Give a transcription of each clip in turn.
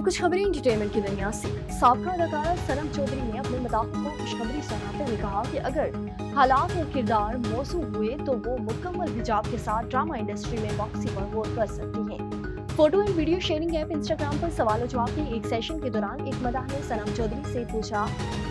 अब कुछ खबरें एंटरटेनमेंट की दुनिया से। साबका अदाकारा सनम चौधरी ने अपने मदाह को खुशखबरी सुनाते हुए कहा कि अगर हालात और किरदार मौसू हुए तो वो मुकम्मल हिजाब के साथ ड्रामा इंडस्ट्री में वापसी पर गौर कर सकती हैं। Photo and video sharing app Instagram पर सवाल जवाब के एक सेशन के दौरान एक मदाह ने सनम चौधरी से पूछा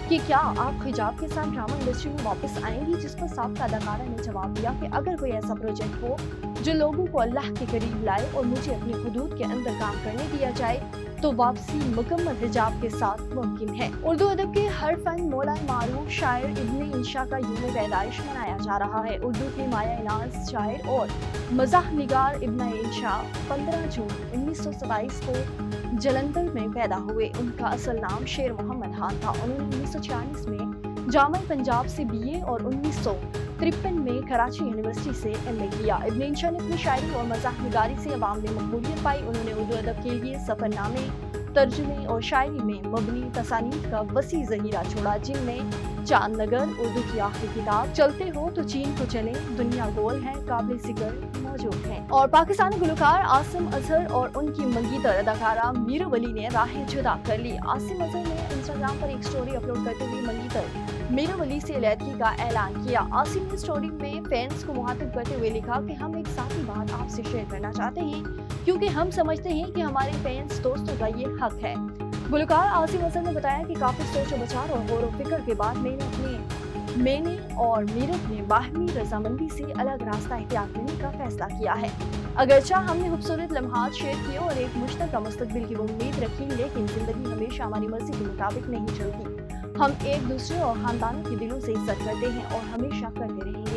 कि क्या आप हिजाब के साथ ड्रामा इंडस्ट्री में वापस आएंगी, जिस पर साबका अदाकारा ने जवाब दिया कि अगर कोई ऐसा प्रोजेक्ट हो जो लोगों को अल्लाह के करीब लाए और मुझे अपनी हुदूद के अंदर काम करने दिया जाए तो वापसी मुकम्मल हिजाब के साथ मुमकिन है। उर्दू अदब के हर फन मौलाए मारूफ शायर इब्ने इंशा का यूम पैदाइश मनाया जा रहा है। उर्दू के माया इनाज शायर और मज़ाह निगार इब्ने इंशा 15 जून 1927 को जलंधर में पैदा हुए। उनका असल नाम शेर मोहम्मद खान था। उन्होंने 1946 में जामिया पंजाब से BA और 1953 में कराची यूनिवर्सिटी से MA किया। इब्ने इंशा ने अपनी शायरी और मज़ाह निगारी से अवाम में मकबूलियत पाई। उन्होंने उर्दू अदब के लिए सफरनामे, तर्जुमे और शायरी में मबनी तसानीफ का वसी ज़हीरा छोड़ा, जिनमें चांद नगर, उर्दू की आखिरी किताब, चलते हो तो चीन को चले, दुनिया गोल है, काबिल जिक्र मौजूद हैं। और पाकिस्तानी गुलकार आसिम अजहर और उनकी मंगीतर अदाकारा मीरा वली ने राहें जुदा कर ली। आसिम अजहर ने इंस्टाग्राम पर एक स्टोरी अपलोड करते हुए मंगीतर मीरा वली से अलहदगी का ऐलान किया। आसिम ने स्टोरी में फैंस को मुखातिब करते हुए लिखा कि हम एक साथी बात आपसे शेयर करना चाहते हैं, क्योंकि हम समझते हैं कि हमारे फैंस दोस्तों का ये हक है। गुलकार आसिम अजहर ने बताया कि काफी सोच विचार और गौर व फिक्र के बाद मैंने और मीरत ने बाहमी रजामंदी से अलग रास्ता इख्तियार करने का फैसला किया है। अगरचा हमने खूबसूरत लम्हात शेयर किए और एक मुश्तरका मुस्तकबिल की उम्मीद रखी, लेकिन जिंदगी हमेशा हमारी मर्जी के मुताबिक नहीं चलती। हम एक दूसरे और खानदानों के दिलों से इज्जत करते हैं और हमेशा करते रहेंगे।